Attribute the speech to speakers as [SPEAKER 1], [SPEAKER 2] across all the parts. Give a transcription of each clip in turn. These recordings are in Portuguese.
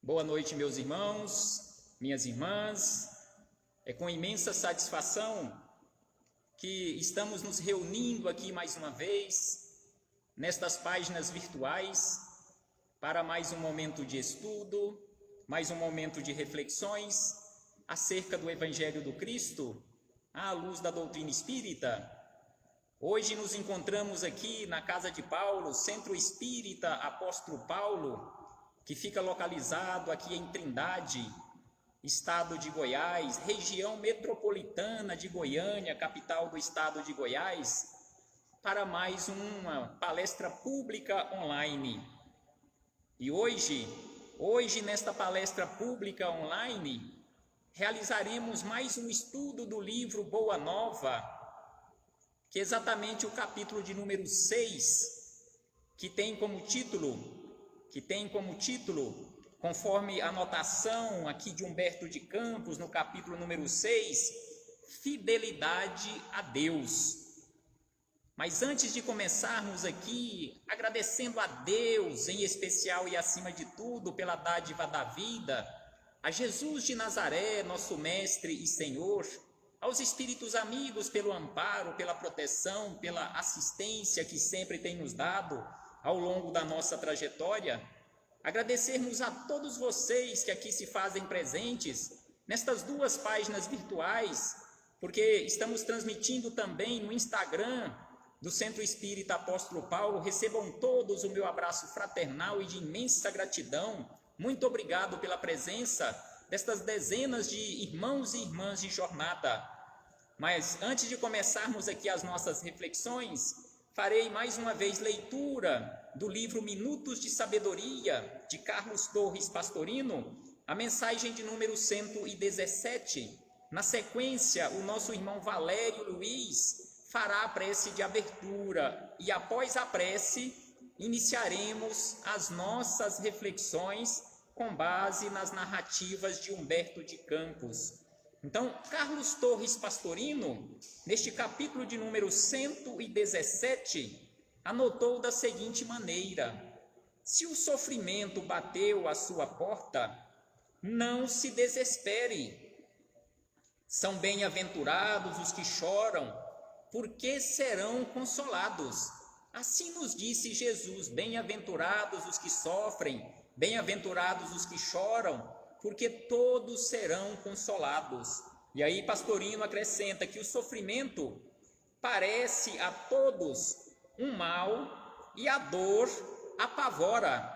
[SPEAKER 1] Boa noite, meus irmãos, minhas irmãs. É com imensa satisfação que estamos nos reunindo aqui mais uma vez, nestas páginas virtuais, para mais um momento de estudo, mais um momento de reflexões acerca do Evangelho do Cristo, à luz da doutrina espírita. Hoje nos encontramos aqui na Casa de Paulo, Centro Espírita Apóstolo Paulo, que fica localizado aqui em Trindade, estado de Goiás, região metropolitana de Goiânia, capital do estado de Goiás, para mais uma palestra pública online. E hoje nesta palestra pública online, realizaremos mais um estudo do livro Boa Nova, que é exatamente o capítulo de número 6, que tem como título, conforme a anotação aqui de Humberto de Campos, no capítulo número 6, Fidelidade a Deus. Mas antes de começarmos aqui, agradecendo a Deus, em especial e acima de tudo, pela dádiva da vida, a Jesus de Nazaré, nosso Mestre e Senhor, aos Espíritos amigos pelo amparo, pela proteção, pela assistência que sempre tem nos dado ao longo da nossa trajetória, agradecermos a todos vocês que aqui se fazem presentes nestas duas páginas virtuais, porque estamos transmitindo também no Instagram do Centro Espírita Apóstolo Paulo. Recebam todos o meu abraço fraternal e de imensa gratidão. Muito obrigado pela presença destas dezenas de irmãos e irmãs de jornada. Mas antes de começarmos aqui as nossas reflexões, farei mais uma vez leitura do livro Minutos de Sabedoria, de Carlos Torres Pastorino, a mensagem de número 117. Na sequência, o nosso irmão Valério Luiz fará a prece de abertura e após a prece, iniciaremos as nossas reflexões com base nas narrativas de Humberto de Campos. Então, Carlos Torres Pastorino, neste capítulo de número 117, anotou da seguinte maneira: se o sofrimento bateu à sua porta, não se desespere. São bem-aventurados os que choram, porque serão consolados. Assim nos disse Jesus: bem-aventurados os que sofrem, bem-aventurados os que choram, porque todos serão consolados. E aí Pastorino acrescenta que o sofrimento parece a todos um mal e a dor apavora.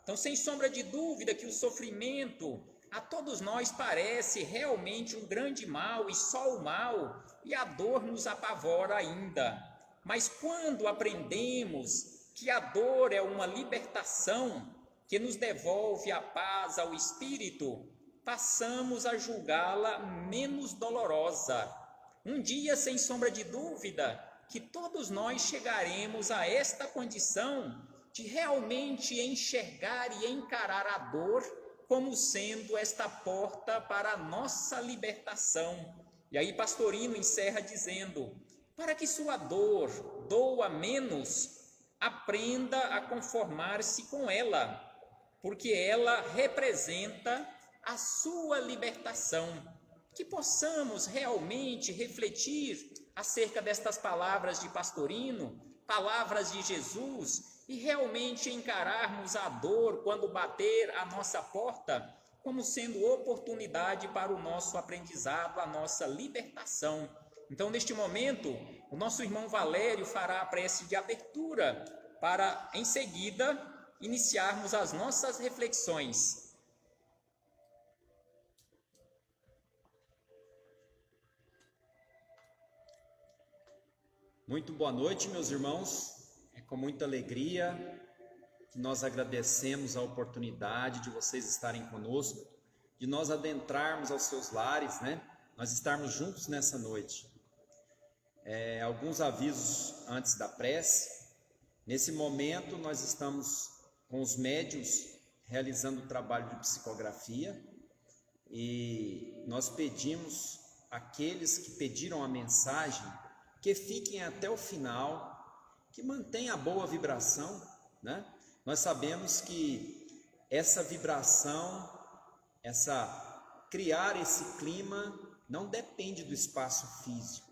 [SPEAKER 1] Então, sem sombra de dúvida que o sofrimento a todos nós parece realmente um grande mal, e só o mal, e a dor nos apavora ainda. Mas quando aprendemos que a dor é uma libertação que nos devolve a paz ao espírito, passamos a julgá-la menos dolorosa. Um dia, sem sombra de dúvida, que todos nós chegaremos a esta condição de realmente enxergar e encarar a dor como sendo esta porta para a nossa libertação. E aí Pastorino encerra dizendo: para que sua dor doa menos, aprenda a conformar-se com ela, porque ela representa a sua libertação. Que possamos realmente refletir acerca destas palavras de Pastorino, palavras de Jesus, e realmente encararmos a dor quando bater à nossa porta como sendo oportunidade para o nosso aprendizado, a nossa libertação. Então, neste momento, o nosso irmão Valério fará a prece de abertura para, em seguida, iniciarmos as nossas reflexões.
[SPEAKER 2] Muito boa noite, meus irmãos. É com muita alegria que nós agradecemos a oportunidade de vocês estarem conosco, de nós adentrarmos aos seus lares, Nós estarmos juntos nessa noite. Alguns avisos antes da prece. Nesse momento, nós estamos com os médiuns realizando o trabalho de psicografia e nós pedimos àqueles que pediram a mensagem que fiquem até o final, que mantenham a boa vibração, Nós sabemos que essa vibração, criar esse clima não depende do espaço físico.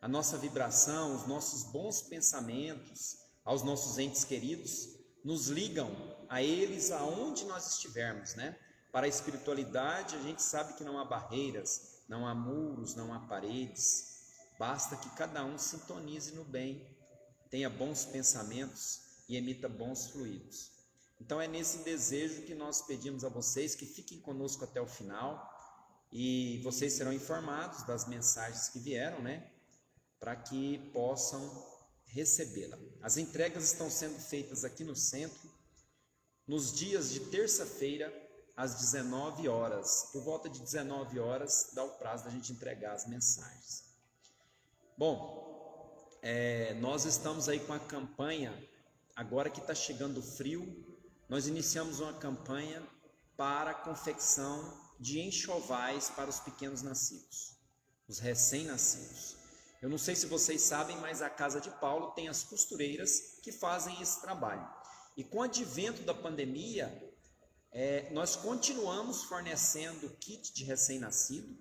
[SPEAKER 2] A nossa vibração, os nossos bons pensamentos aos nossos entes queridos nos ligam a eles aonde nós estivermos, né? Para a espiritualidade, a gente sabe que não há barreiras, não há muros, não há paredes. Basta que cada um sintonize no bem, tenha bons pensamentos e emita bons fluidos. Então é nesse desejo que nós pedimos a vocês que fiquem conosco até o final e vocês serão informados das mensagens que vieram, né? Para que possam recebê-la. As entregas estão sendo feitas aqui no centro, nos dias de terça-feira, às 19 horas. Por volta de 19 horas, dá o prazo da gente entregar as mensagens. Bom, nós estamos aí com a campanha, agora que está chegando o frio, nós iniciamos uma campanha para a confecção de enxovais para os pequenos nascidos, os recém-nascidos. Eu não sei se vocês sabem, mas a Casa de Paulo tem as costureiras que fazem esse trabalho. E com o advento da pandemia, nós continuamos fornecendo kit de recém-nascido,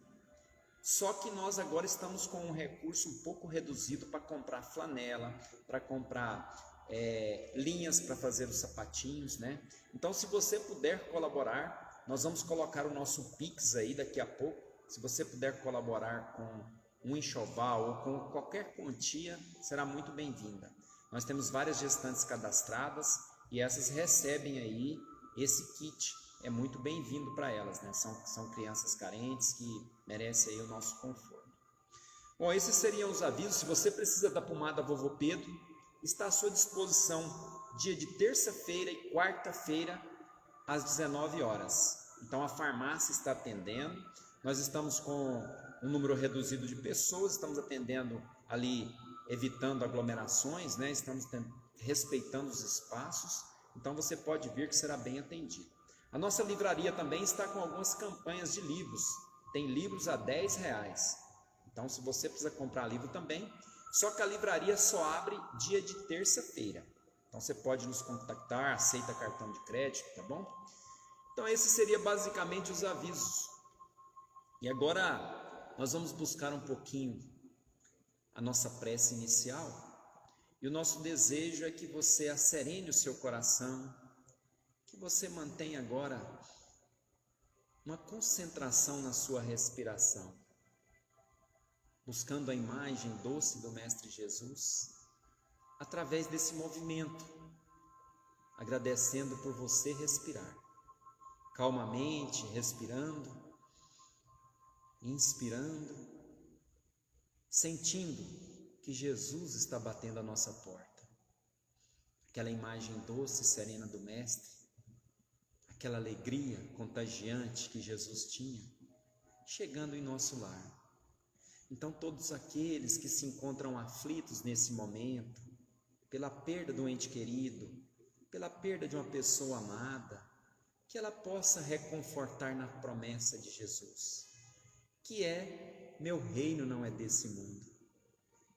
[SPEAKER 2] só que nós agora estamos com um recurso um pouco reduzido para comprar flanela, para comprar linhas para fazer os sapatinhos, né? Então, se você puder colaborar, nós vamos colocar o nosso Pix aí daqui a pouco. Se você puder colaborar com um enxoval ou com qualquer quantia, será muito bem-vinda. Nós temos várias gestantes cadastradas e essas recebem aí esse kit. É muito bem-vindo para elas, né? São crianças carentes que merecem aí o nosso conforto. Bom, esses seriam os avisos. Se você precisa da pomada Vovô Pedro, está à sua disposição dia de terça-feira e quarta-feira às 19 horas. Então a farmácia está atendendo. Nós estamos com um número reduzido de pessoas, estamos atendendo ali, evitando aglomerações, né? Estamos respeitando os espaços, então você pode vir que será bem atendido. A nossa livraria também está com algumas campanhas de livros, tem livros a R$10, então se você precisa comprar livro também, só que a livraria só abre dia de terça-feira, então você pode nos contactar, aceita cartão de crédito, tá bom? Então esses seriam basicamente os avisos. E agora nós vamos buscar um pouquinho a nossa prece inicial e o nosso desejo é que você asserene o seu coração, que você mantenha agora uma concentração na sua respiração, buscando a imagem doce do Mestre Jesus, através desse movimento, agradecendo por você respirar, calmamente respirando, inspirando, sentindo que Jesus está batendo a nossa porta. Aquela imagem doce e serena do Mestre, aquela alegria contagiante que Jesus tinha, chegando em nosso lar. Então todos aqueles que se encontram aflitos nesse momento, pela perda do ente querido, pela perda de uma pessoa amada, que ela possa reconfortar na promessa de Jesus, que é: meu reino não é desse mundo.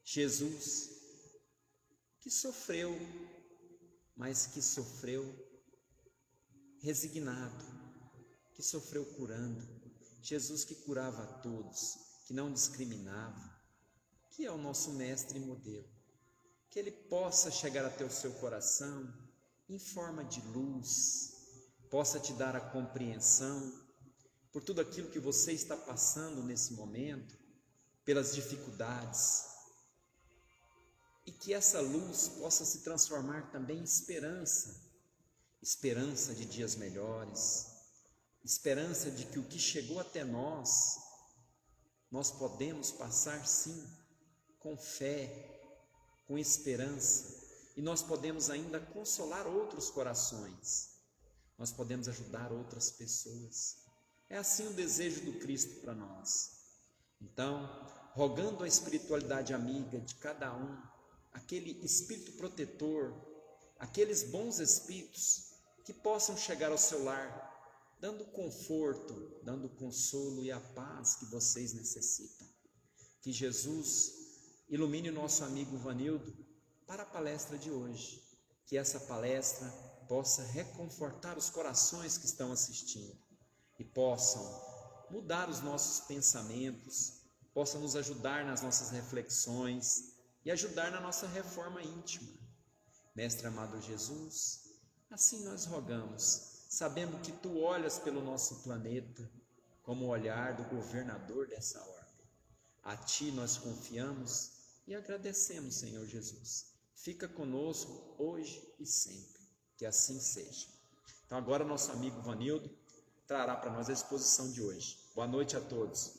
[SPEAKER 2] Jesus, que sofreu, mas que sofreu resignado, que sofreu curando. Jesus que curava a todos, que não discriminava, que é o nosso mestre e modelo. Que ele possa chegar até o seu coração em forma de luz, possa te dar a compreensão por tudo aquilo que você está passando nesse momento, pelas dificuldades, e que essa luz possa se transformar também em esperança, esperança de dias melhores, esperança de que o que chegou até nós podemos passar sim, com fé, com esperança, e nós podemos ainda consolar outros corações, nós podemos ajudar outras pessoas. É assim o desejo do Cristo para nós. Então, rogando a espiritualidade amiga de cada um, aquele espírito protetor, aqueles bons espíritos que possam chegar ao seu lar, dando conforto, dando consolo e a paz que vocês necessitam. Que Jesus ilumine o nosso amigo Vanildo para a palestra de hoje. Que essa palestra possa reconfortar os corações que estão assistindo e possam mudar os nossos pensamentos, possam nos ajudar nas nossas reflexões e ajudar na nossa reforma íntima. Mestre amado Jesus, assim nós rogamos, sabendo que Tu olhas pelo nosso planeta como o olhar do governador dessa orbe. A Ti nós confiamos e agradecemos, Senhor Jesus. Fica conosco hoje e sempre, que assim seja. Então agora nosso amigo Vanildo trará para nós a exposição de hoje. Boa noite a todos.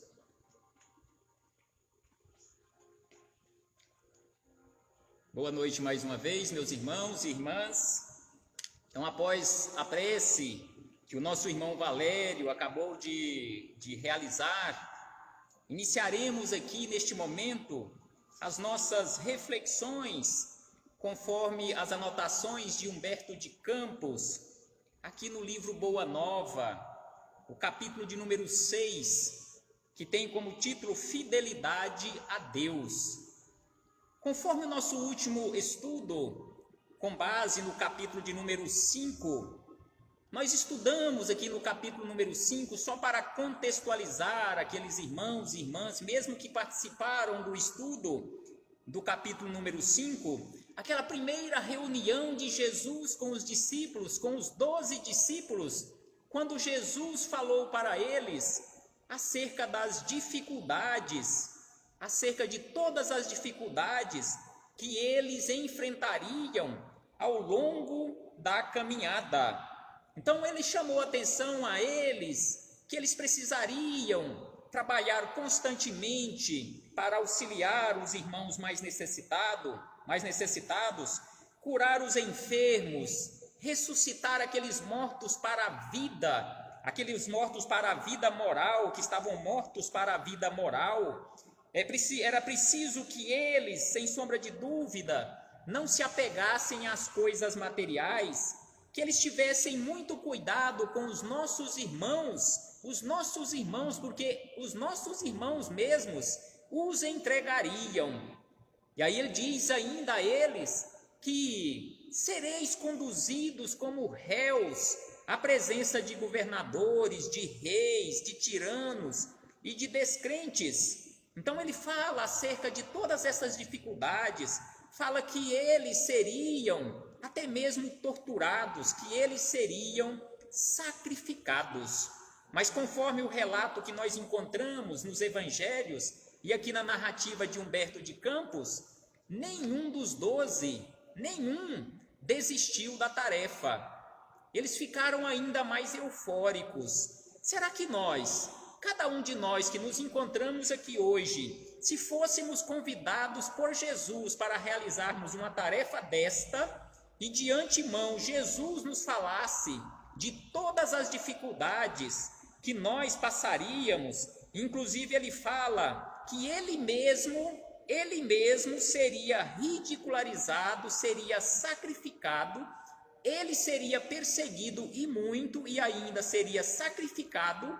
[SPEAKER 1] Boa noite mais uma vez, meus irmãos e irmãs. Então, após a prece que o nosso irmão Valério acabou de realizar, iniciaremos aqui neste momento as nossas reflexões conforme as anotações de Humberto de Campos, aqui no livro Boa Nova, o capítulo de número 6, que tem como título Fidelidade a Deus. Conforme o nosso último estudo, com base no capítulo de número 5, nós estudamos aqui no capítulo número 5, só para contextualizar aqueles irmãos e irmãs, mesmo que participaram do estudo do capítulo número 5, aquela primeira reunião de Jesus com os discípulos, com os 12 discípulos, quando Jesus falou para eles acerca das dificuldades, acerca de todas as dificuldades que eles enfrentariam ao longo da caminhada. Então ele chamou atenção a eles que eles precisariam trabalhar constantemente para auxiliar os irmãos mais necessitados, curar os enfermos, ressuscitar aqueles mortos para a vida, aqueles mortos para a vida moral, que estavam mortos para a vida moral. Era preciso que eles, sem sombra de dúvida, não se apegassem às coisas materiais, que eles tivessem muito cuidado com os nossos irmãos, porque os nossos irmãos mesmos os entregariam. E aí ele diz ainda a eles que sereis conduzidos como réus à presença de governadores, de reis, de tiranos e de descrentes. Então ele fala acerca de todas essas dificuldades, fala que eles seriam até mesmo torturados, que eles seriam sacrificados. Mas conforme o relato que nós encontramos nos evangelhos e aqui na narrativa de Humberto de Campos, nenhum dos 12, desistiu da tarefa. Eles ficaram ainda mais eufóricos. Será que nós, cada um de nós que nos encontramos aqui hoje, se fôssemos convidados por Jesus para realizarmos uma tarefa desta, e de antemão Jesus nos falasse de todas as dificuldades que nós passaríamos, inclusive ele fala que ele mesmo seria ridicularizado, seria sacrificado, ele seria perseguido e muito, e ainda seria sacrificado,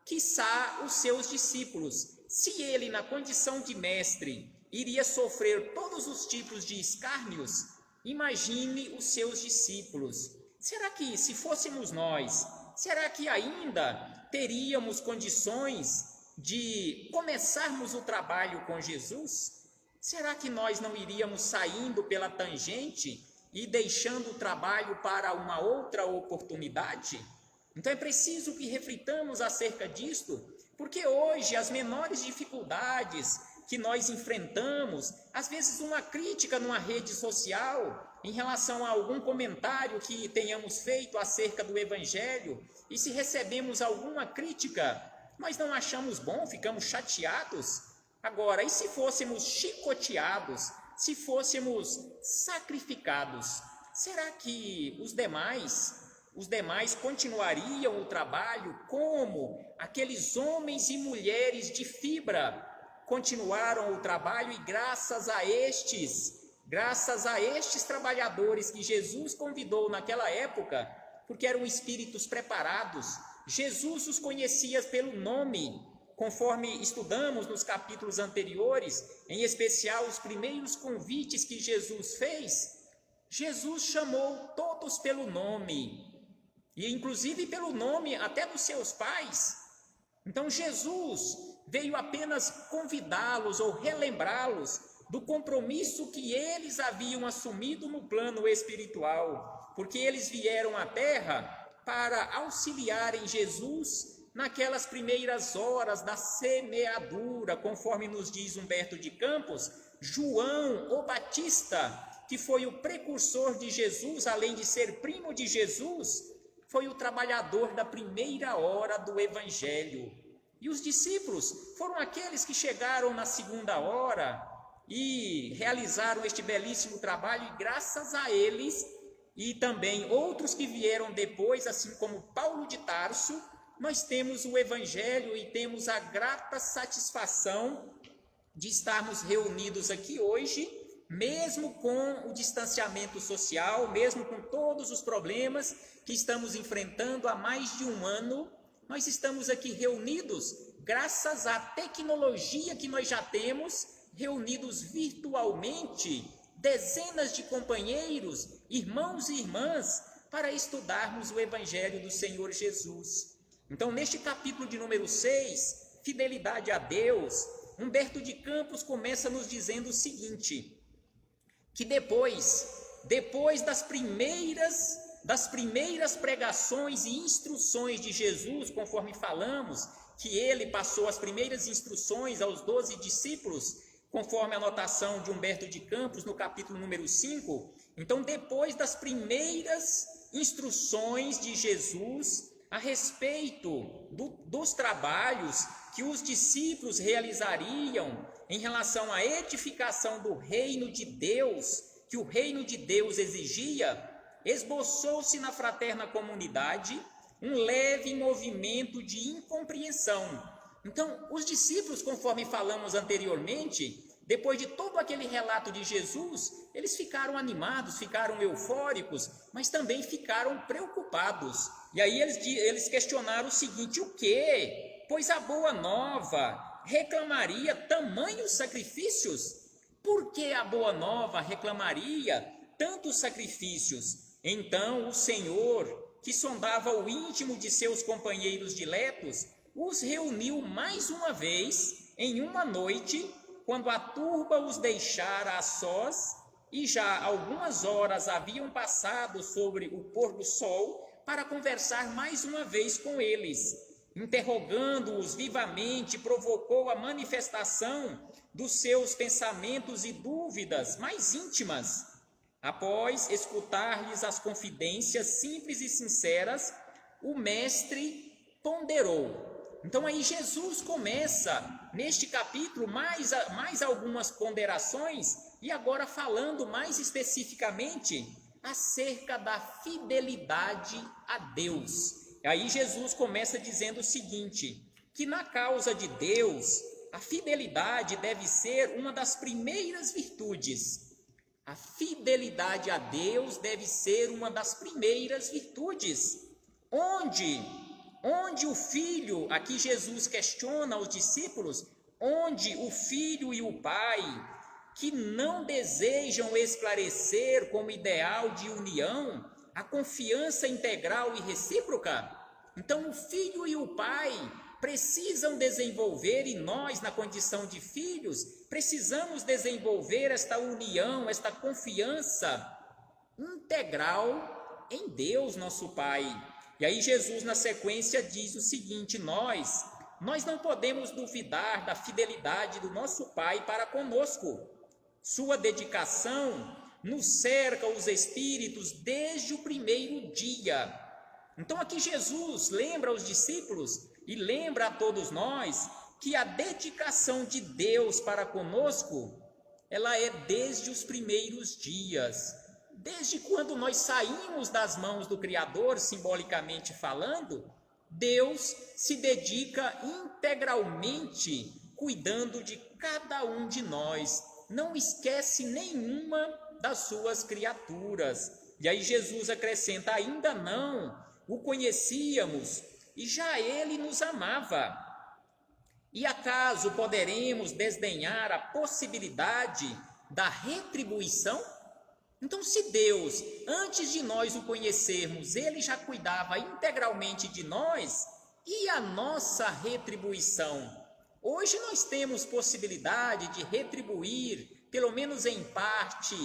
[SPEAKER 1] quiçá os seus discípulos. Se ele, na condição de mestre, iria sofrer todos os tipos de escárnios, imagine os seus discípulos. Será que, se fôssemos nós, será que ainda teríamos condições de começarmos o trabalho com Jesus? Será que nós não iríamos saindo pela tangente e deixando o trabalho para uma outra oportunidade? Então é preciso que reflitamos acerca disto, porque hoje as menores dificuldades que nós enfrentamos, às vezes uma crítica numa rede social, em relação a algum comentário que tenhamos feito acerca do Evangelho, e se recebemos alguma crítica, nós não achamos bom, ficamos chateados. Agora, e se fôssemos chicoteados, se fôssemos sacrificados, será que os demais continuariam o trabalho como aqueles homens e mulheres de fibra continuaram o trabalho? E graças a estes trabalhadores que Jesus convidou naquela época, porque eram espíritos preparados, Jesus os conhecia pelo nome, conforme estudamos nos capítulos anteriores, em especial os primeiros convites que Jesus fez. Jesus chamou todos pelo nome, e inclusive pelo nome até dos seus pais. Então Jesus veio apenas convidá-los ou relembrá-los do compromisso que eles haviam assumido no plano espiritual, porque eles vieram à terra para auxiliarem Jesus naquelas primeiras horas da semeadura, conforme nos diz Humberto de Campos. João, o Batista, que foi o precursor de Jesus, além de ser primo de Jesus, foi o trabalhador da primeira hora do Evangelho. E os discípulos foram aqueles que chegaram na segunda hora e realizaram este belíssimo trabalho, e graças a eles, e também outros que vieram depois, assim como Paulo de Tarso, nós temos o Evangelho e temos a grata satisfação de estarmos reunidos aqui hoje, mesmo com o distanciamento social, mesmo com todos os problemas que estamos enfrentando há mais de um ano. Nós estamos aqui reunidos graças à tecnologia que nós já temos, reunidos virtualmente, dezenas de companheiros, irmãos e irmãs, para estudarmos o Evangelho do Senhor Jesus. Então, neste capítulo de número 6, fidelidade a Deus, Humberto de Campos começa nos dizendo o seguinte, que depois das primeiras pregações e instruções de Jesus, conforme falamos, que ele passou as primeiras instruções aos 12 discípulos, conforme a anotação de Humberto de Campos no capítulo número 5, então depois das primeiras instruções de Jesus a respeito dos trabalhos que os discípulos realizariam em relação à edificação do reino de Deus, que o reino de Deus exigia, esboçou-se na fraterna comunidade um leve movimento de incompreensão. Então, os discípulos, conforme falamos anteriormente, depois de todo aquele relato de Jesus, eles ficaram animados, ficaram eufóricos, mas também ficaram preocupados. E aí eles questionaram o seguinte: o quê? Pois a boa nova reclamaria tamanhos sacrifícios? Por que a boa nova reclamaria tantos sacrifícios? Então o Senhor, que sondava o íntimo de seus companheiros diletos, os reuniu mais uma vez em uma noite, quando a turba os deixara a sós, e já algumas horas haviam passado sobre o pôr do sol, para conversar mais uma vez com eles. Interrogando-os vivamente, provocou a manifestação dos seus pensamentos e dúvidas mais íntimas. Após escutar-lhes as confidências simples e sinceras, o mestre ponderou. Então aí Jesus começa, neste capítulo, mais algumas ponderações, e agora falando mais especificamente acerca da fidelidade a Deus. Aí Jesus começa dizendo o seguinte, que na causa de Deus, a fidelidade deve ser uma das primeiras virtudes. A fidelidade a Deus deve ser uma das primeiras virtudes. Onde o filho, aqui Jesus questiona os discípulos, onde o filho e o pai, que não desejam esclarecer como ideal de união a confiança integral e recíproca, então o filho e o pai precisam desenvolver, e nós, na condição de filhos, precisamos desenvolver esta união, esta confiança integral em Deus, nosso Pai. E aí Jesus, na sequência, diz o seguinte: nós não podemos duvidar da fidelidade do nosso Pai para conosco. Sua dedicação nos cerca os espíritos desde o primeiro dia. Então aqui Jesus lembra aos discípulos e lembra a todos nós que a dedicação de Deus para conosco, ela é desde os primeiros dias. Desde quando nós saímos das mãos do Criador, simbolicamente falando, Deus se dedica integralmente cuidando de cada um de nós. Não esquece nenhuma das suas criaturas. E aí Jesus acrescenta: ainda não o conhecíamos e já ele nos amava. E acaso poderemos desdenhar a possibilidade da retribuição? Então, se Deus, antes de nós o conhecermos, Ele já cuidava integralmente de nós, e a nossa retribuição? Hoje nós temos possibilidade de retribuir, pelo menos em parte,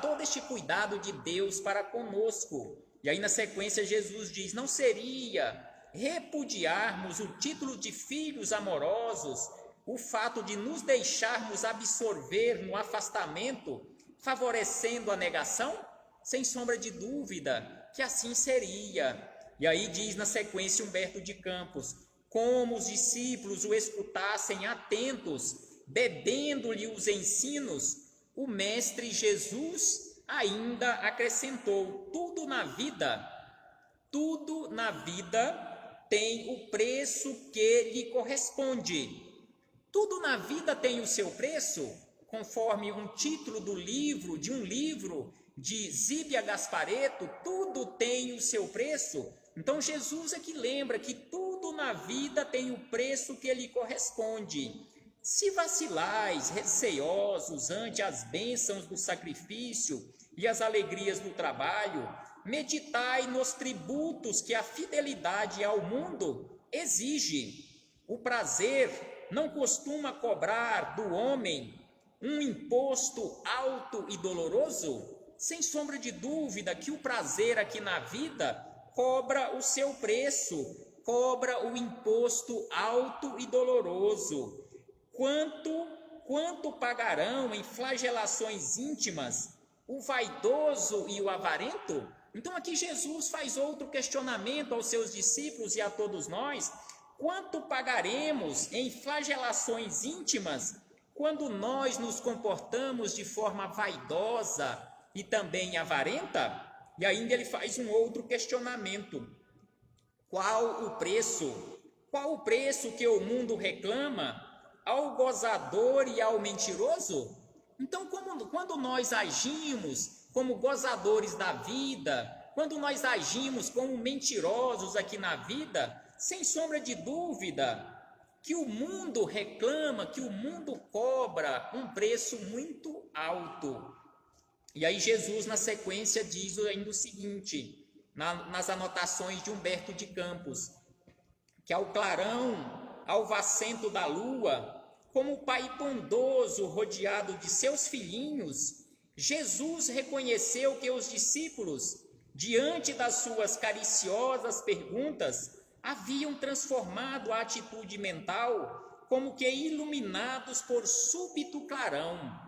[SPEAKER 1] todo este cuidado de Deus para conosco. E aí na sequência Jesus diz: não seria repudiarmos o título de filhos amorosos, o fato de nos deixarmos absorver no afastamento, favorecendo a negação? Sem sombra de dúvida que assim seria. E aí diz na sequência Humberto de Campos: como os discípulos o escutassem atentos, bebendo-lhe os ensinos, o Mestre Jesus ainda acrescentou: tudo na vida tem o preço que lhe corresponde. Tudo na vida tem o seu preço, conforme um título de um livro de Zíbia Gasparetto, tudo tem o seu preço. Então Jesus é que lembra que tudo na vida tem o preço que lhe corresponde. Se vacilais, receosos ante as bênçãos do sacrifício e as alegrias do trabalho, meditai nos tributos que a fidelidade ao mundo exige. O prazer não costuma cobrar do homem um imposto alto e doloroso? Sem sombra de dúvida que o prazer aqui na vida cobra o seu preço, cobra o imposto alto e doloroso. Quanto pagarão em flagelações íntimas o vaidoso e o avarento? Então aqui Jesus faz outro questionamento aos seus discípulos e a todos nós: quanto pagaremos em flagelações íntimas quando nós nos comportamos de forma vaidosa e também avarenta? E ainda ele faz um outro questionamento: qual o preço que o mundo reclama ao gozador e ao mentiroso? Então, quando nós agimos como gozadores da vida, quando nós agimos como mentirosos aqui na vida, sem sombra de dúvida que o mundo reclama, que o mundo cobra um preço muito alto. E aí Jesus na sequência diz ainda o seguinte, nas anotações de Humberto de Campos, que ao clarão alvacento da lua, como o pai bondoso rodeado de seus filhinhos, Jesus reconheceu que os discípulos, diante das suas cariciosas perguntas, haviam transformado a atitude mental como que iluminados por súbito clarão.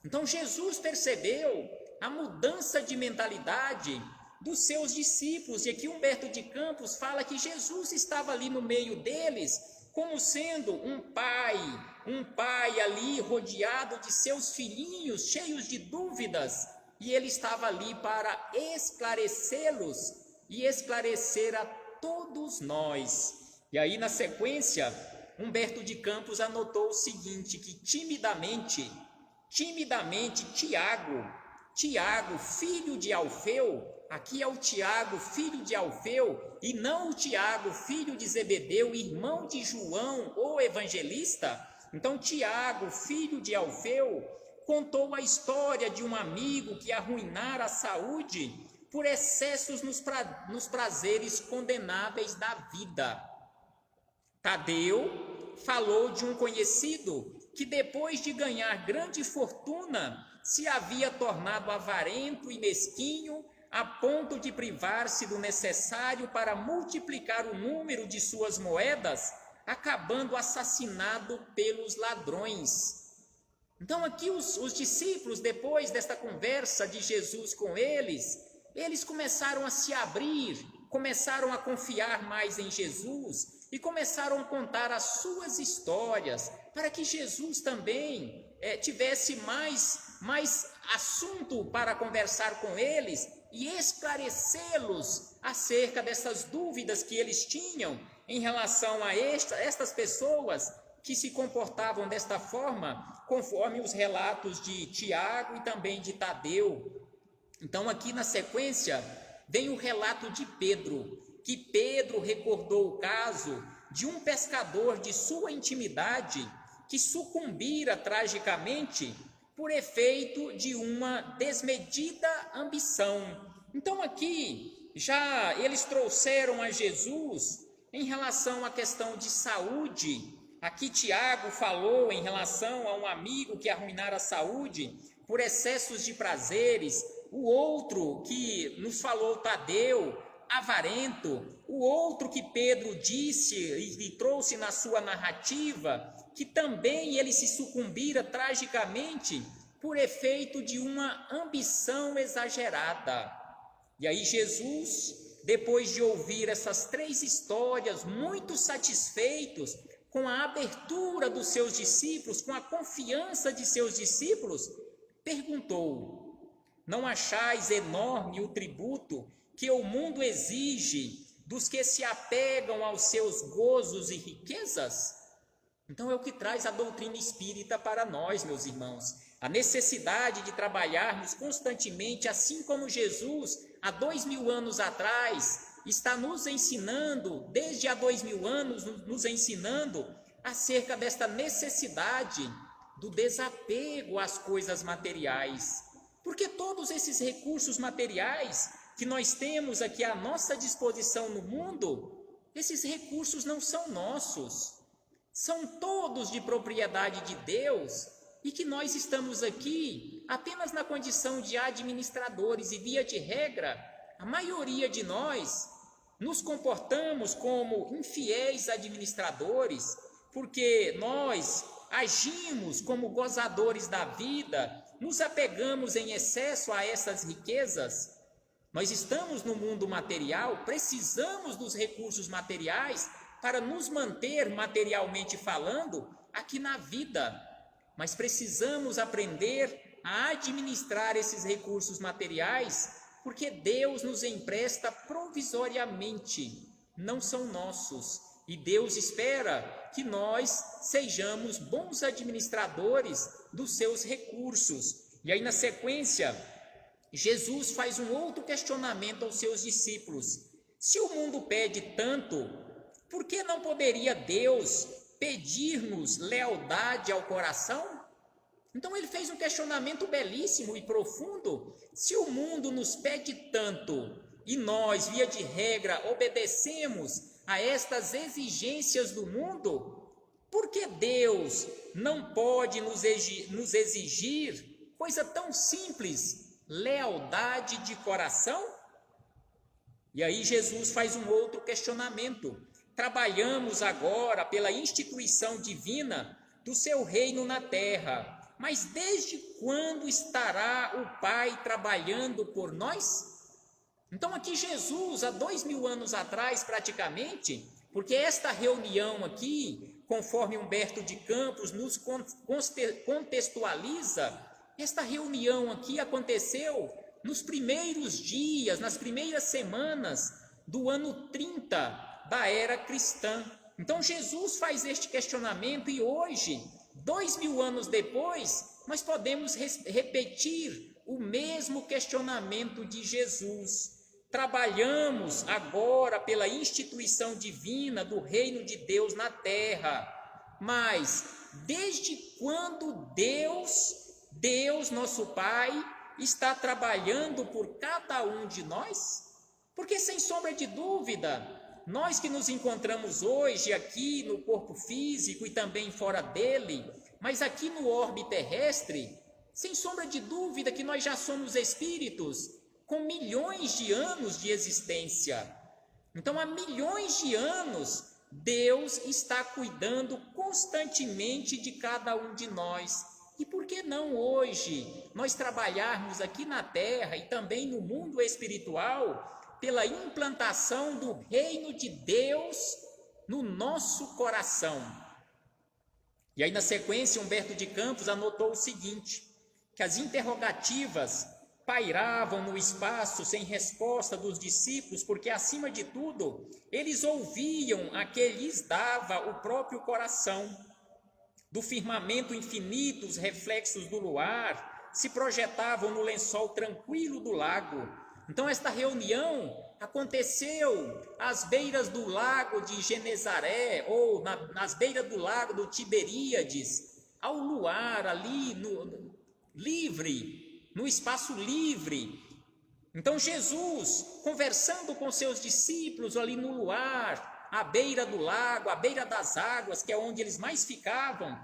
[SPEAKER 1] Então Jesus percebeu a mudança de mentalidade dos seus discípulos, e aqui Humberto de Campos fala que Jesus estava ali no meio deles, como sendo um pai ali rodeado de seus filhinhos, cheios de dúvidas, e ele estava ali para esclarecê-los e esclarecer a todos nós. E aí na sequência, Humberto de Campos anotou o seguinte, que timidamente Tiago, filho de Alfeu, aqui é o Tiago, filho de Alfeu, e não o Tiago, filho de Zebedeu, irmão de João, o evangelista. Então Tiago, filho de Alfeu, contou a história de um amigo que arruinara a saúde por excessos nos prazeres condenáveis da vida. Tadeu falou de um conhecido que depois de ganhar grande fortuna, se havia tornado avarento e mesquinho a ponto de privar-se do necessário para multiplicar o número de suas moedas, acabando assassinado pelos ladrões. Então aqui os discípulos, depois desta conversa de Jesus com eles começaram a se abrir, começaram a confiar mais em Jesus e começaram a contar as suas histórias, para que Jesus também tivesse mais assunto para conversar com eles e esclarecê-los acerca dessas dúvidas que eles tinham em relação a estas pessoas que se comportavam desta forma, conforme os relatos de Tiago e também de Tadeu. Então aqui na sequência vem o relato de Pedro, que Pedro recordou o caso de um pescador de sua intimidade que sucumbira tragicamente por efeito de uma desmedida ambição. Então aqui já eles trouxeram a Jesus em relação à questão de saúde. Aqui Tiago falou em relação a um amigo que arruinara a saúde por excessos de prazeres. O outro que nos falou Tadeu, avarento. O outro que Pedro disse e trouxe na sua narrativa, que também ele se sucumbira tragicamente por efeito de uma ambição exagerada. E aí Jesus, depois de ouvir essas 3 histórias, muito satisfeitos com a abertura dos seus discípulos, com a confiança de seus discípulos, perguntou: não achais enorme o tributo que o mundo exige dos que se apegam aos seus gozos e riquezas? Então é o que traz a doutrina espírita para nós, meus irmãos. A necessidade de trabalharmos constantemente, assim como Jesus, há 2000 anos atrás, está nos ensinando, desde há 2000 anos, nos ensinando acerca desta necessidade do desapego às coisas materiais. Porque todos esses recursos materiais que nós temos aqui à nossa disposição no mundo, esses recursos não são nossos. São todos de propriedade de Deus e que nós estamos aqui apenas na condição de administradores e, via de regra, a maioria de nós nos comportamos como infiéis administradores, porque nós agimos como gozadores da vida, nos apegamos em excesso a essas riquezas. Nós estamos no mundo material, precisamos dos recursos materiais para nos manter, materialmente falando, aqui na vida. Mas precisamos aprender a administrar esses recursos materiais, porque Deus nos empresta provisoriamente, não são nossos. E Deus espera que nós sejamos bons administradores dos seus recursos. E aí, na sequência, Jesus faz um outro questionamento aos seus discípulos. Se o mundo pede tanto, por que não poderia Deus pedir-nos lealdade ao coração? Então ele fez um questionamento belíssimo e profundo. Se o mundo nos pede tanto e nós, via de regra, obedecemos a estas exigências do mundo, por que Deus não pode nos exigir coisa tão simples, lealdade de coração? E aí Jesus faz um outro questionamento. Trabalhamos agora pela instituição divina do seu reino na terra, mas desde quando estará o Pai trabalhando por nós? Então aqui Jesus, há 2000 anos atrás praticamente, porque esta reunião aqui, conforme Humberto de Campos nos contextualiza, esta reunião aqui aconteceu nos primeiros dias, nas primeiras semanas do ano 30 da era cristã. Então Jesus faz este questionamento e hoje, 2000 anos depois, nós podemos repetir o mesmo questionamento de Jesus. Trabalhamos agora pela instituição divina do reino de Deus na terra, mas desde quando Deus nosso Pai, está trabalhando por cada um de nós? Porque sem sombra de dúvida, nós que nos encontramos hoje aqui no corpo físico e também fora dele, mas aqui no orbe terrestre, sem sombra de dúvida que nós já somos espíritos com milhões de anos de existência. Então, há milhões de anos, Deus está cuidando constantemente de cada um de nós. E por que não hoje nós trabalharmos aqui na terra e também no mundo espiritual pela implantação do reino de Deus no nosso coração? E aí, na sequência, Humberto de Campos anotou o seguinte, que as interrogativas pairavam no espaço sem resposta dos discípulos, porque, acima de tudo, eles ouviam a que lhes dava o próprio coração. Do firmamento infinito, os reflexos do luar se projetavam no lençol tranquilo do lago. Então, esta reunião aconteceu às beiras do lago de Genezaré, ou nas beiras do lago do Tiberíades, ao luar ali livre, no espaço livre. Então Jesus, conversando com seus discípulos ali no luar, à beira do lago, à beira das águas, que é onde eles mais ficavam,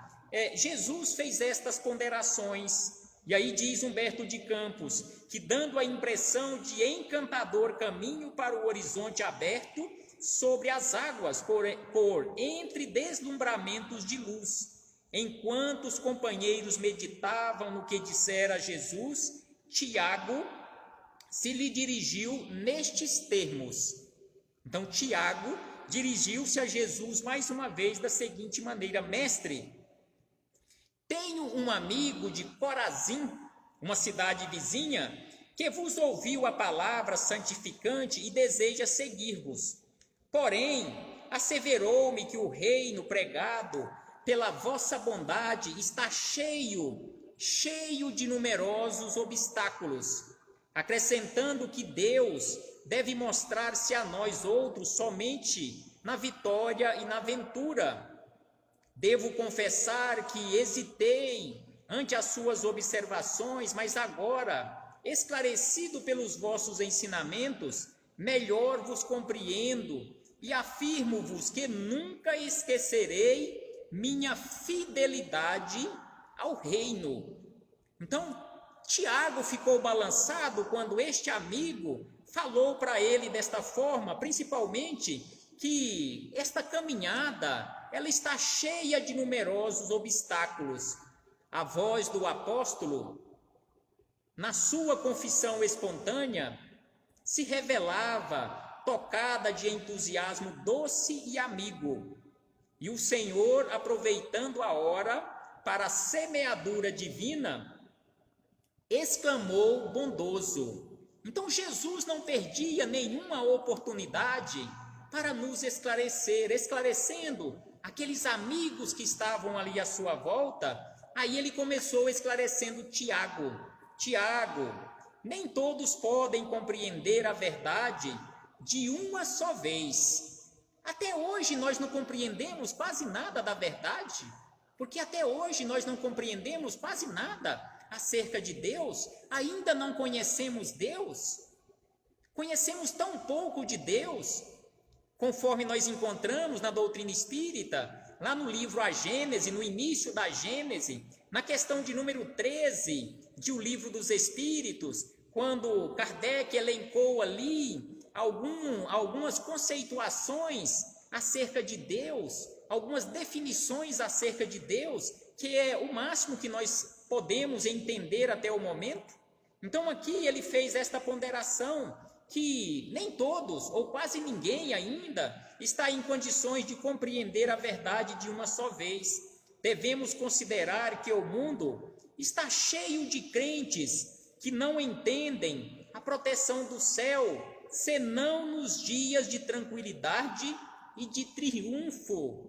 [SPEAKER 1] Jesus fez estas ponderações. E aí diz Humberto de Campos, que dando a impressão de encantador caminho para o horizonte aberto sobre as águas, por entre deslumbramentos de luz. Enquanto os companheiros meditavam no que dissera Jesus, Tiago se lhe dirigiu nestes termos. Então Tiago dirigiu-se a Jesus mais uma vez da seguinte maneira: Mestre, tenho um amigo de Corazim, uma cidade vizinha, que vos ouviu a palavra santificante e deseja seguir-vos. Porém, asseverou-me que o reino pregado pela vossa bondade está cheio de numerosos obstáculos, acrescentando que Deus deve mostrar-se a nós outros somente na vitória e na ventura. Devo confessar que hesitei ante as suas observações, mas agora, esclarecido pelos vossos ensinamentos, melhor vos compreendo e afirmo-vos que nunca esquecerei minha fidelidade ao reino. Então, Tiago ficou balançado quando este amigo falou para ele desta forma, principalmente que esta caminhada, ela está cheia de numerosos obstáculos. A voz do apóstolo, na sua confissão espontânea, se revelava tocada de entusiasmo doce e amigo. E o Senhor, aproveitando a hora para a semeadura divina, exclamou bondoso. Então Jesus não perdia nenhuma oportunidade para nos esclarecer, esclarecendo aqueles amigos que estavam ali à sua volta. Aí ele começou esclarecendo Tiago. Tiago, nem todos podem compreender a verdade de uma só vez. Até hoje nós não compreendemos quase nada da verdade, porque até hoje nós não compreendemos quase nada acerca de Deus, ainda não conhecemos Deus, conhecemos tão pouco de Deus, conforme nós encontramos na doutrina espírita, lá no livro A Gênese, no início da Gênese, na questão de número 13 de O Livro dos Espíritos, quando Kardec elencou ali algumas conceituações acerca de Deus, algumas definições acerca de Deus, que é o máximo que nós podemos entender até o momento. Então aqui ele fez esta ponderação, que nem todos, ou quase ninguém ainda, está em condições de compreender a verdade de uma só vez. Devemos considerar que o mundo está cheio de crentes que não entendem a proteção do céu, senão nos dias de tranquilidade e de triunfo.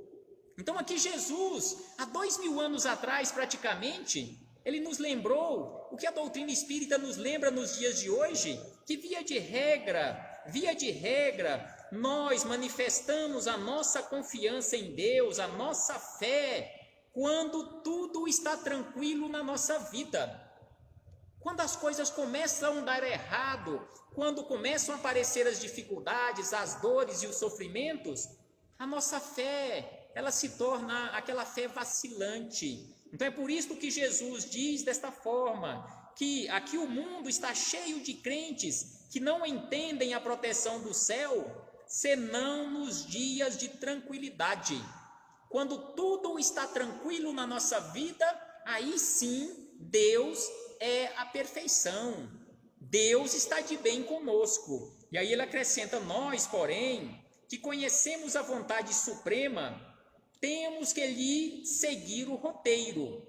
[SPEAKER 1] Então aqui Jesus, há 2000 anos atrás praticamente, ele nos lembrou o que a doutrina espírita nos lembra nos dias de hoje, que via de regra, nós manifestamos a nossa confiança em Deus, a nossa fé, quando tudo está tranquilo na nossa vida. Quando as coisas começam a dar errado, quando começam a aparecer as dificuldades, as dores e os sofrimentos, a nossa fé, ela se torna aquela fé vacilante. Então é por isso que Jesus diz desta forma, que aqui o mundo está cheio de crentes que não entendem a proteção do céu, senão nos dias de tranquilidade. Quando tudo está tranquilo na nossa vida, aí sim Deus é a perfeição. Deus está de bem conosco. E aí ele acrescenta: nós, porém, que conhecemos a vontade suprema, temos que lhe seguir o roteiro.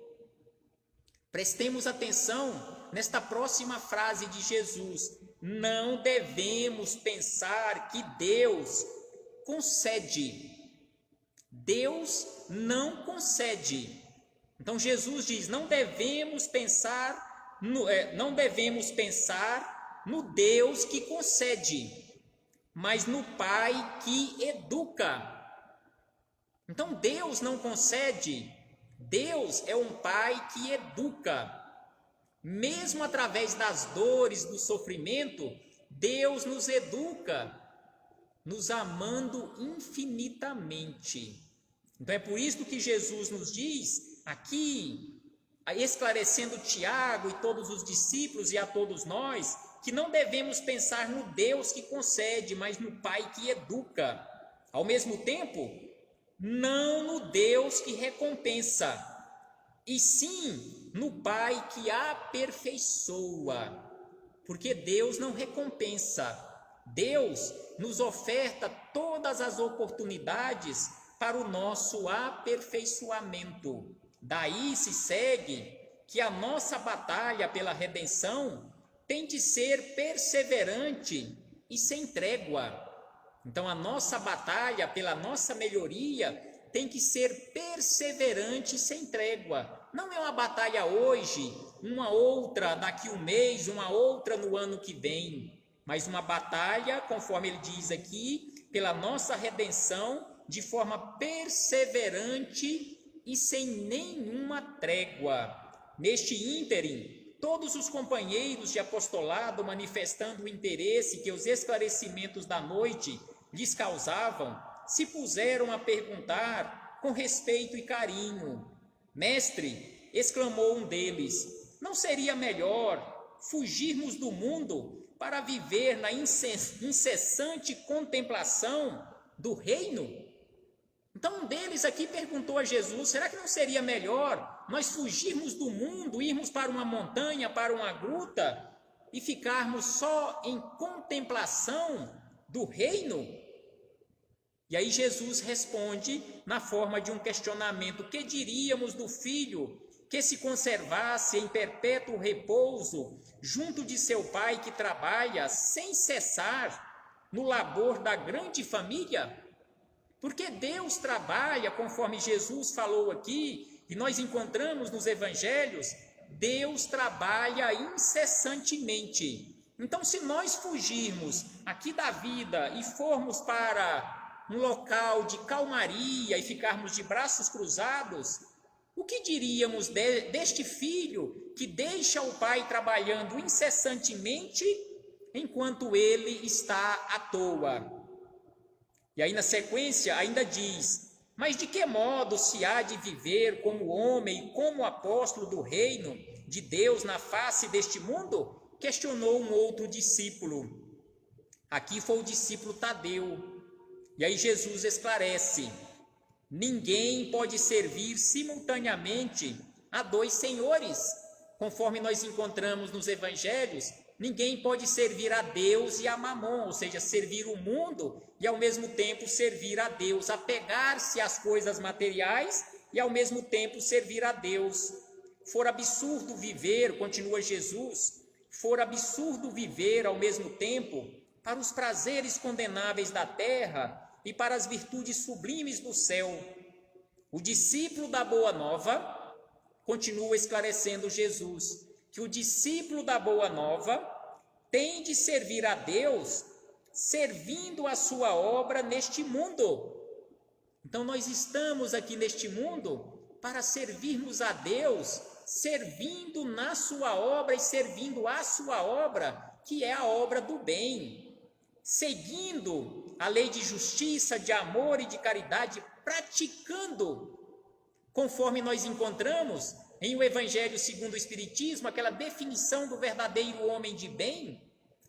[SPEAKER 1] Prestemos atenção nesta próxima frase de Jesus: não devemos pensar que Deus concede. Deus não concede. Então Jesus diz: não devemos pensar no Deus que concede, mas no Pai que educa. Então Deus não concede, Deus é um Pai que educa. Mesmo através das dores, do sofrimento, Deus nos educa, nos amando infinitamente. Então é por isso que Jesus nos diz aqui, esclarecendo Tiago e todos os discípulos e a todos nós, que não devemos pensar no Deus que concede, mas no Pai que educa. Ao mesmo tempo, não no Deus que recompensa, e sim no Pai que aperfeiçoa. Porque Deus não recompensa, Deus nos oferta todas as oportunidades para o nosso aperfeiçoamento. Daí se segue que a nossa batalha pela redenção tem de ser perseverante e sem trégua. Então a nossa batalha pela nossa melhoria tem que ser perseverante e sem trégua. Não é uma batalha hoje, uma outra daqui um mês, uma outra no ano que vem, mas uma batalha, conforme ele diz aqui, pela nossa redenção, de forma perseverante e sem nenhuma trégua. Neste ínterim, todos os companheiros de apostolado, manifestando o interesse que os esclarecimentos da noite lhes causavam, se puseram a perguntar com respeito e carinho: Mestre, exclamou um deles, não seria melhor fugirmos do mundo para viver na incessante contemplação do reino? Então um deles aqui perguntou a Jesus: será que não seria melhor nós fugirmos do mundo, irmos para uma montanha, para uma gruta e ficarmos só em contemplação do reino? E aí Jesus responde na forma de um questionamento: que diríamos do filho que se conservasse em perpétuo repouso junto de seu pai que trabalha sem cessar no labor da grande família? Porque Deus trabalha, conforme Jesus falou aqui, e nós encontramos nos evangelhos, Deus trabalha incessantemente. Então, se nós fugirmos aqui da vida e formos para um local de calmaria e ficarmos de braços cruzados, o que diríamos deste filho que deixa o pai trabalhando incessantemente enquanto ele está à toa? E aí na sequência ainda diz: mas de que modo se há de viver como homem e como apóstolo do reino de Deus na face deste mundo? Questionou um outro discípulo. Aqui foi o discípulo Tadeu. E aí Jesus esclarece: ninguém pode servir simultaneamente a dois senhores. Conforme nós encontramos nos evangelhos, ninguém pode servir a Deus e a Mamon, ou seja, servir o mundo e ao mesmo tempo servir a Deus, apegar-se às coisas materiais e ao mesmo tempo servir a Deus. For absurdo viver, continua Jesus, for absurdo viver ao mesmo tempo para os prazeres condenáveis da terra e para as virtudes sublimes do céu. O discípulo da Boa Nova, continua esclarecendo Jesus, que o discípulo da Boa Nova tem de servir a Deus servindo a sua obra neste mundo. Então nós estamos aqui neste mundo para servirmos a Deus, servindo na sua obra e servindo a sua obra, que é a obra do bem, seguindo a lei de justiça, de amor e de caridade, praticando, conforme nós encontramos em o Evangelho segundo o Espiritismo, aquela definição do verdadeiro homem de bem,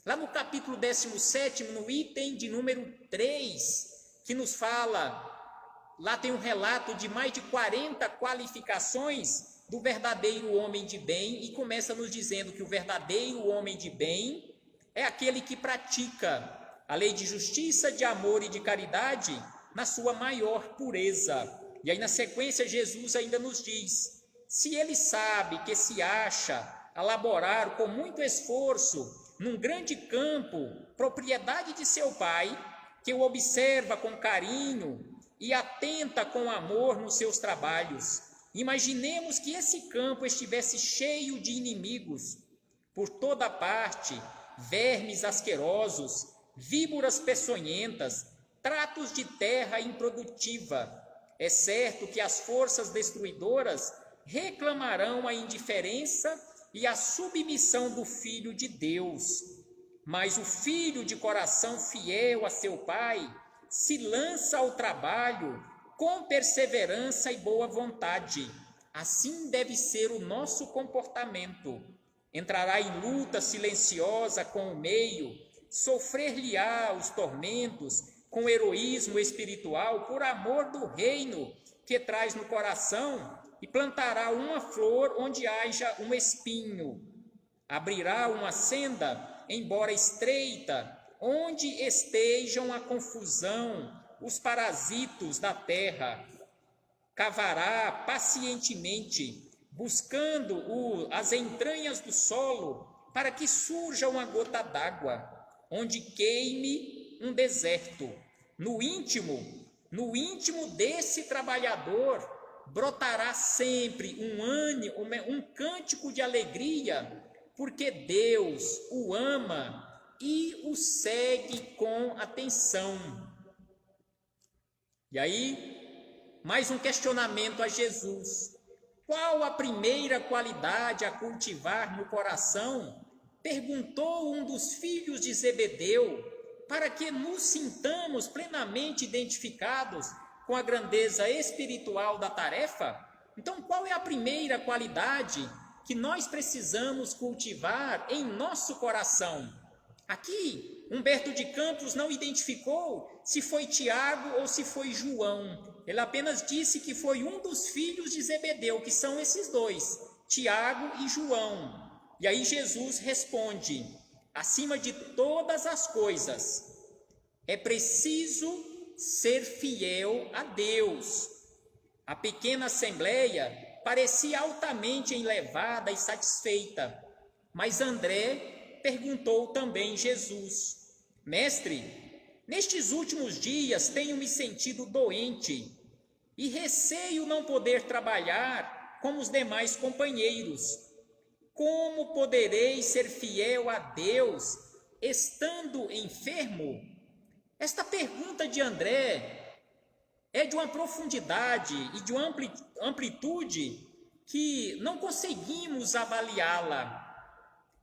[SPEAKER 1] lá no capítulo 17, no item de número 3, que nos fala, lá tem um relato de mais de 40 qualificações do verdadeiro homem de bem, e começa nos dizendo que o verdadeiro homem de bem é aquele que pratica a lei de justiça, de amor e de caridade na sua maior pureza. E aí na sequência Jesus ainda nos diz: se ele sabe que se acha a laborar com muito esforço num grande campo, propriedade de seu pai, que o observa com carinho e atenta com amor nos seus trabalhos, imaginemos que esse campo estivesse cheio de inimigos, por toda parte, vermes asquerosos, víboras peçonhentas, tratos de terra improdutiva. É certo que as forças destruidoras reclamarão a indiferença e a submissão do Filho de Deus. Mas o filho de coração fiel a seu pai se lança ao trabalho com perseverança e boa vontade. Assim deve ser o nosso comportamento. Entrará em luta silenciosa com o meio, sofrer-lhe-á os tormentos com heroísmo espiritual por amor do reino que traz no coração, e plantará uma flor onde haja um espinho. Abrirá uma senda, embora estreita, onde estejam a confusão, os parasitos da terra. Cavará pacientemente, buscando as entranhas do solo, para que surja uma gota d'água, onde queime um deserto. No íntimo desse trabalhador, brotará sempre um cântico de alegria, porque Deus o ama e o segue com atenção. E aí, mais um questionamento a Jesus. Qual a primeira qualidade a cultivar no coração? Perguntou um dos filhos de Zebedeu, para que nos sintamos plenamente identificados com a grandeza espiritual da tarefa. Então, qual é a primeira qualidade que nós precisamos cultivar em nosso coração? Aqui, Humberto de Campos não identificou se foi Tiago ou se foi João. Ele apenas disse que foi um dos filhos de Zebedeu, que são esses dois, Tiago e João. E aí Jesus responde: acima de todas as coisas, é preciso ser fiel a Deus. A pequena assembleia parecia altamente elevada e satisfeita, mas André perguntou também Jesus: Mestre, nestes últimos dias tenho me sentido doente e receio não poder trabalhar como os demais companheiros. Como poderei ser fiel a Deus estando enfermo? Esta pergunta de André é de uma profundidade e de uma amplitude que não conseguimos avaliá-la.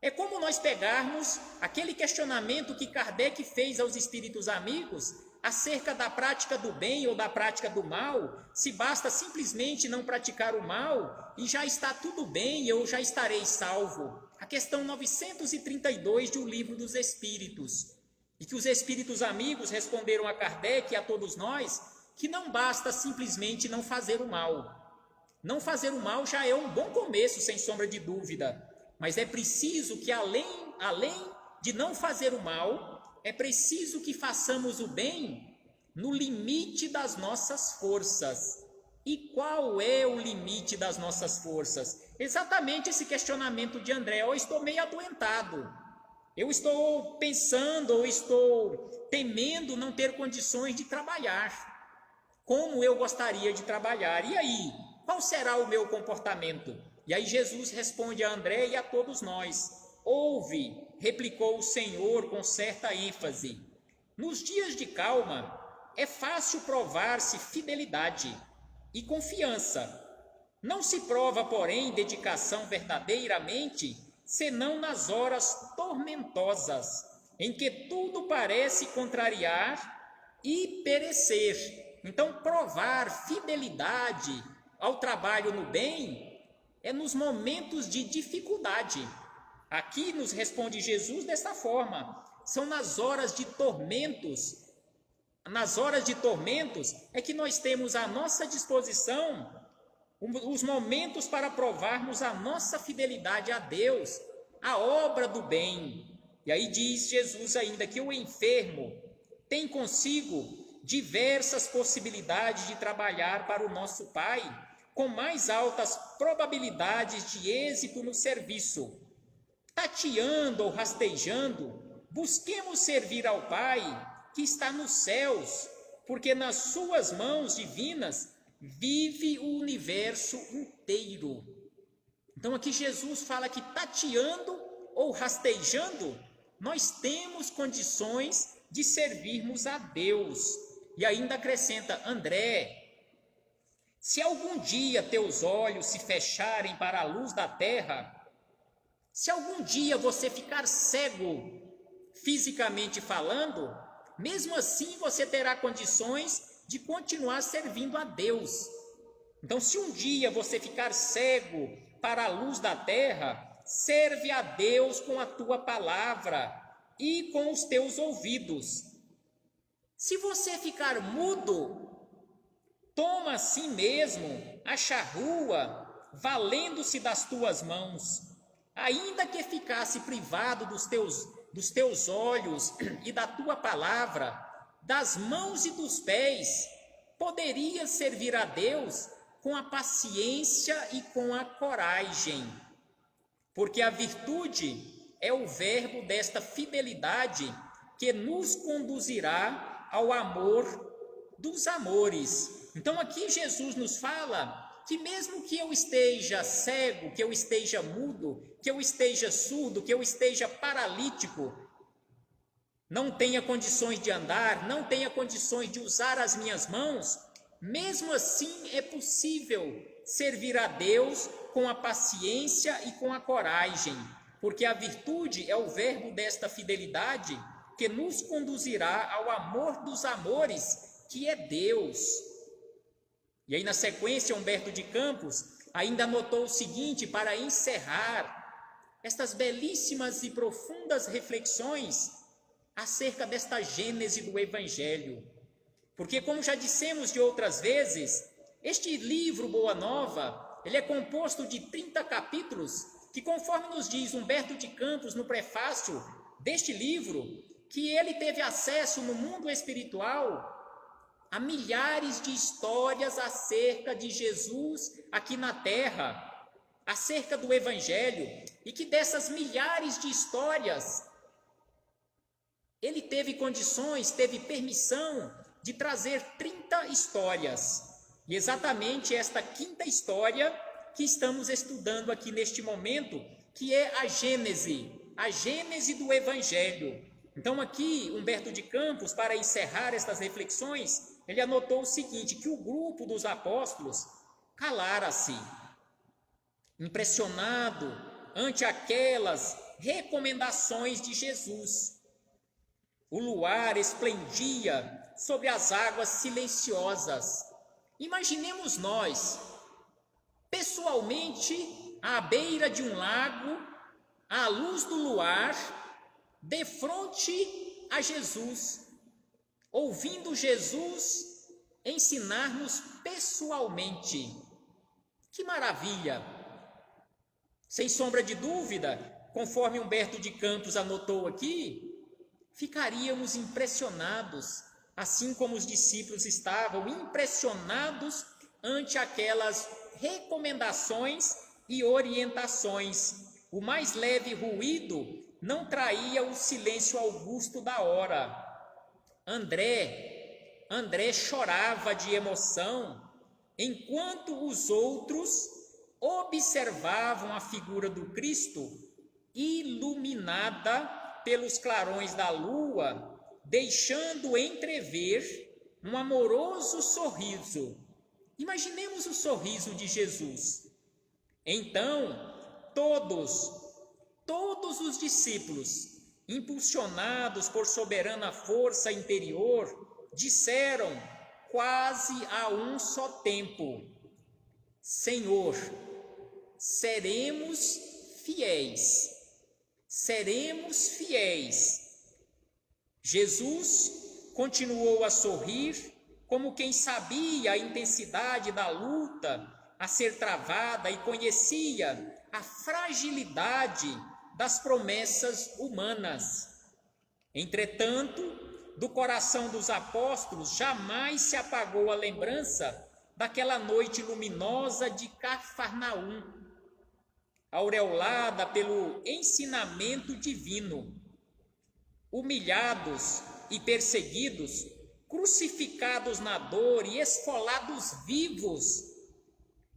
[SPEAKER 1] É como nós pegarmos aquele questionamento que Kardec fez aos espíritos amigos acerca da prática do bem ou da prática do mal, se basta simplesmente não praticar o mal e já está tudo bem, eu já estarei salvo. A questão 932 de O Livro dos Espíritos. E que os espíritos amigos responderam a Kardec e a todos nós que não basta simplesmente não fazer o mal. Não fazer o mal já é um bom começo, sem sombra de dúvida. Mas é preciso que além de não fazer o mal, é preciso que façamos o bem no limite das nossas forças. E qual é o limite das nossas forças? Exatamente esse questionamento de André: eu estou meio adoentado, eu estou pensando, ou estou temendo não ter condições de trabalhar como eu gostaria de trabalhar. E aí, qual será o meu comportamento? E aí Jesus responde a André e a todos nós: ouve, replicou o Senhor com certa ênfase. Nos dias de calma, é fácil provar-se fidelidade e confiança. Não se prova, porém, dedicação verdadeiramente, senão nas horas tormentosas, em que tudo parece contrariar e perecer. Então, provar fidelidade ao trabalho no bem é nos momentos de dificuldade. Aqui nos responde Jesus desta forma: são nas horas de tormentos. Nas horas de tormentos é que nós temos à nossa disposição os momentos para provarmos a nossa fidelidade a Deus, a obra do bem. E aí diz Jesus ainda que o enfermo tem consigo diversas possibilidades de trabalhar para o nosso Pai, com mais altas probabilidades de êxito no serviço. Tateando ou rastejando, busquemos servir ao Pai que está nos céus, porque nas suas mãos divinas vive o universo inteiro. Então aqui Jesus fala que tateando ou rastejando, nós temos condições de servirmos a Deus. E ainda acrescenta: André, se algum dia teus olhos se fecharem para a luz da terra, Se algum dia você ficar cego, fisicamente falando, mesmo assim você terá condições de continuar servindo a Deus. Então, se um dia você ficar cego para a luz da terra, serve a Deus com a tua palavra e com os teus ouvidos. Se você ficar mudo, toma a si mesmo a charrua, valendo-se das tuas mãos. Ainda que ficasse privado dos teus olhos e da tua palavra, das mãos e dos pés, poderias servir a Deus com a paciência e com a coragem. Porque a virtude é o verbo desta fidelidade que nos conduzirá ao amor dos amores. Então aqui Jesus nos fala que mesmo que eu esteja cego, que eu esteja mudo, que eu esteja surdo, que eu esteja paralítico, não tenha condições de andar, não tenha condições de usar as minhas mãos, mesmo assim é possível servir a Deus com a paciência e com a coragem, porque a virtude é o verbo desta fidelidade que nos conduzirá ao amor dos amores, que é Deus. E aí na sequência, Humberto de Campos ainda anotou o seguinte para encerrar estas belíssimas e profundas reflexões acerca desta gênese do Evangelho. Porque, como já dissemos de outras vezes, este livro Boa Nova, ele é composto de 30 capítulos, que conforme nos diz Humberto de Campos no prefácio deste livro, que ele teve acesso no mundo espiritual a milhares de histórias acerca de Jesus aqui na terra, acerca do Evangelho, e que dessas milhares de histórias, ele teve condições, teve permissão de trazer 30 histórias. E exatamente esta quinta história que estamos estudando aqui neste momento, que é a gênese do Evangelho. Então aqui, Humberto de Campos, para encerrar estas reflexões, ele anotou o seguinte, que o grupo dos apóstolos calara-se, impressionado ante aquelas recomendações de Jesus. O luar esplendia sobre as águas silenciosas. Imaginemos nós, pessoalmente, à beira de um lago, à luz do luar, de frente a Jesus, ouvindo Jesus ensinar-nos pessoalmente. Que maravilha! Sem sombra de dúvida, conforme Humberto de Campos anotou aqui, ficaríamos impressionados, assim como os discípulos estavam impressionados ante aquelas recomendações e orientações. O mais leve ruído não traía o silêncio augusto da hora. André chorava de emoção, enquanto os outros observavam a figura do Cristo iluminada pelos clarões da lua, deixando entrever um amoroso sorriso. Imaginemos o sorriso de Jesus. Então, todos os discípulos, impulsionados por soberana força interior, disseram quase a um só tempo: Senhor, seremos fiéis. Seremos fiéis. Jesus continuou a sorrir, como quem sabia a intensidade da luta a ser travada e conhecia a fragilidade das promessas humanas. Entretanto, do coração dos apóstolos jamais se apagou a lembrança daquela noite luminosa de Cafarnaum, aureolada pelo ensinamento divino. Humilhados e perseguidos, crucificados na dor e esfolados vivos,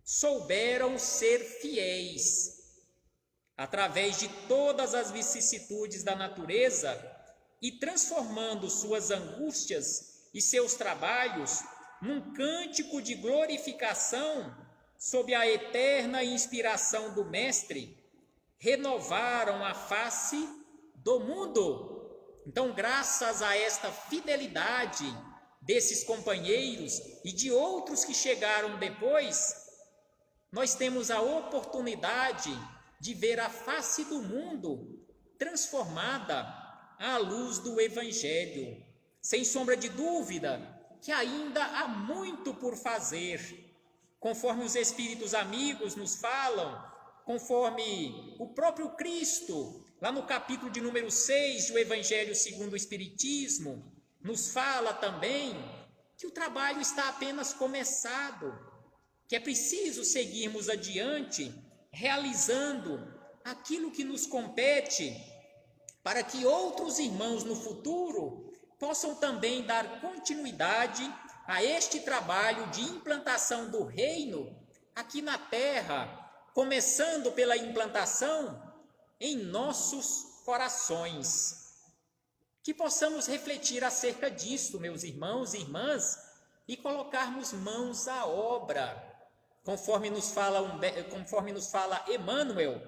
[SPEAKER 1] souberam ser fiéis. Através de todas as vicissitudes da natureza e transformando suas angústias e seus trabalhos num cântico de glorificação sob a eterna inspiração do Mestre, renovaram a face do mundo. Então, graças a esta fidelidade desses companheiros e de outros que chegaram depois, nós temos a oportunidade de ver a face do mundo transformada à luz do Evangelho. Sem sombra de dúvida que ainda há muito por fazer, conforme os Espíritos amigos nos falam, conforme o próprio Cristo, lá no capítulo de número 6 do Evangelho segundo o Espiritismo, nos fala também que o trabalho está apenas começado, que é preciso seguirmos adiante, realizando aquilo que nos compete, para que outros irmãos no futuro possam também dar continuidade a este trabalho de implantação do reino aqui na terra, começando pela implantação em nossos corações. Que possamos refletir acerca disso, meus irmãos e irmãs, e colocarmos mãos à obra, conforme nos fala Emmanuel,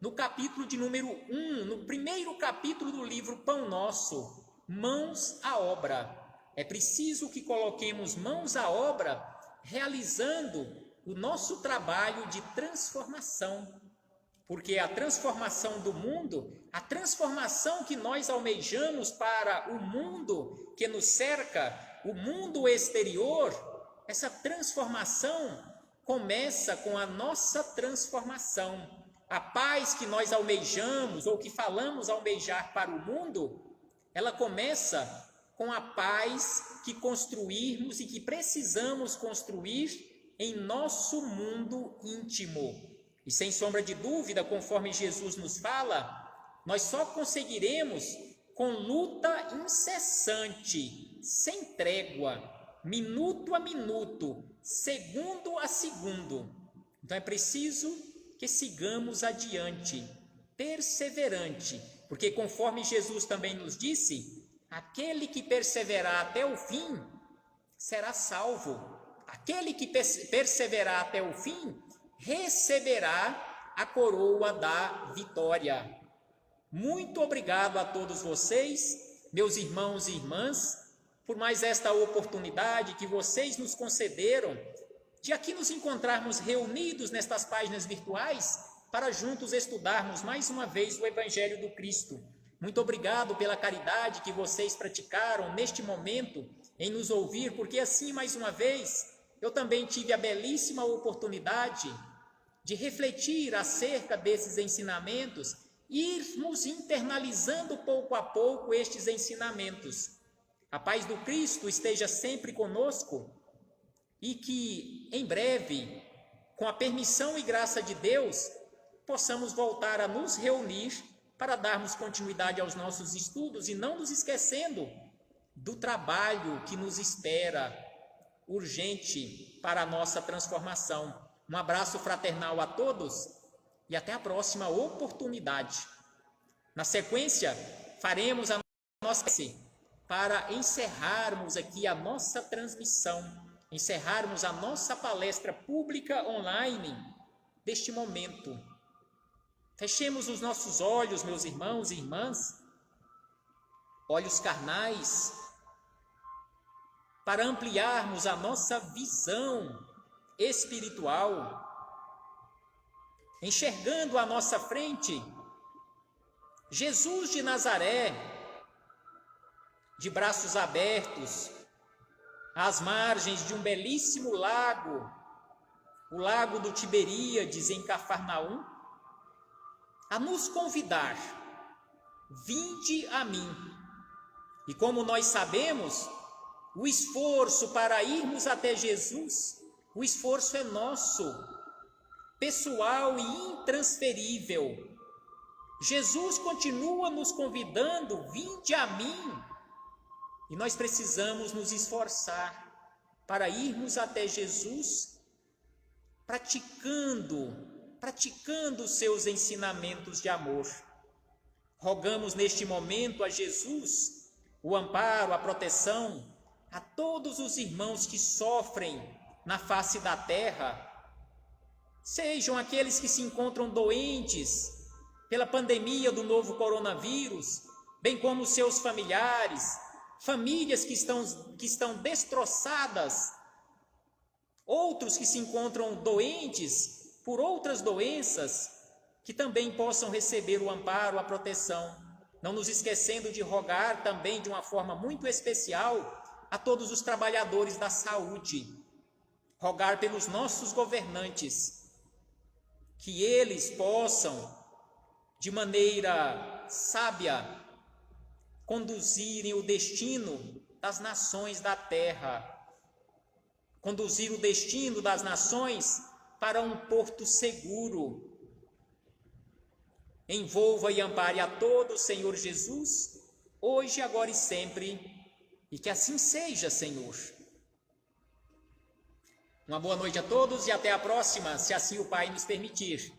[SPEAKER 1] no capítulo de número 1, no primeiro capítulo do livro Pão Nosso, mãos à obra. É preciso que coloquemos mãos à obra, realizando o nosso trabalho de transformação, porque a transformação do mundo, a transformação que nós almejamos para o mundo que nos cerca, o mundo exterior, essa transformação começa com a nossa transformação. A paz que nós almejamos ou que falamos almejar para o mundo, ela começa com a paz que construirmos e que precisamos construir em nosso mundo íntimo. E sem sombra de dúvida, conforme Jesus nos fala, nós só conseguiremos com luta incessante, sem trégua, minuto a minuto, segundo a segundo. Então é preciso que sigamos adiante, perseverante, porque conforme Jesus também nos disse, aquele que perseverar até o fim será salvo. Aquele que perseverar até o fim receberá a coroa da vitória. Muito obrigado a todos vocês, meus irmãos e irmãs, por mais esta oportunidade que vocês nos concederam de aqui nos encontrarmos reunidos nestas páginas virtuais para juntos estudarmos mais uma vez o Evangelho do Cristo. Muito obrigado pela caridade que vocês praticaram neste momento em nos ouvir, porque assim, mais uma vez, eu também tive a belíssima oportunidade de refletir acerca desses ensinamentos e irmos internalizando pouco a pouco estes ensinamentos. A paz do Cristo esteja sempre conosco e que, em breve, com a permissão e graça de Deus, possamos voltar a nos reunir para darmos continuidade aos nossos estudos e não nos esquecendo do trabalho que nos espera, urgente para a nossa transformação. Um abraço fraternal a todos e até a próxima oportunidade. Na sequência, faremos a nossa para encerrarmos aqui a nossa transmissão, encerrarmos a nossa palestra pública online deste momento. Fechemos os nossos olhos, meus irmãos e irmãs, olhos carnais, para ampliarmos a nossa visão espiritual, enxergando à nossa frente Jesus de Nazaré, de braços abertos, às margens de um belíssimo lago, o lago do Tiberíades em Cafarnaum, a nos convidar, vinde a mim. E como nós sabemos, o esforço para irmos até Jesus, o esforço é nosso, pessoal e intransferível. Jesus continua nos convidando, vinde a mim. E nós precisamos nos esforçar para irmos até Jesus, praticando os seus ensinamentos de amor. Rogamos neste momento a Jesus o amparo, a proteção a todos os irmãos que sofrem na face da terra, sejam aqueles que se encontram doentes, pela pandemia do novo coronavírus, bem como seus familiares, famílias que estão destroçadas, outros que se encontram doentes por outras doenças, que também possam receber o amparo, a proteção, não nos esquecendo de rogar também de uma forma muito especial a todos os trabalhadores da saúde, rogar pelos nossos governantes, que eles possam, de maneira sábia, conduzirem o destino das nações da terra, conduzir o destino das nações para um porto seguro. Envolva e ampare a todos, Senhor Jesus, hoje, agora e sempre, e que assim seja, Senhor. Uma boa noite a todos e até a próxima, se assim o Pai nos permitir.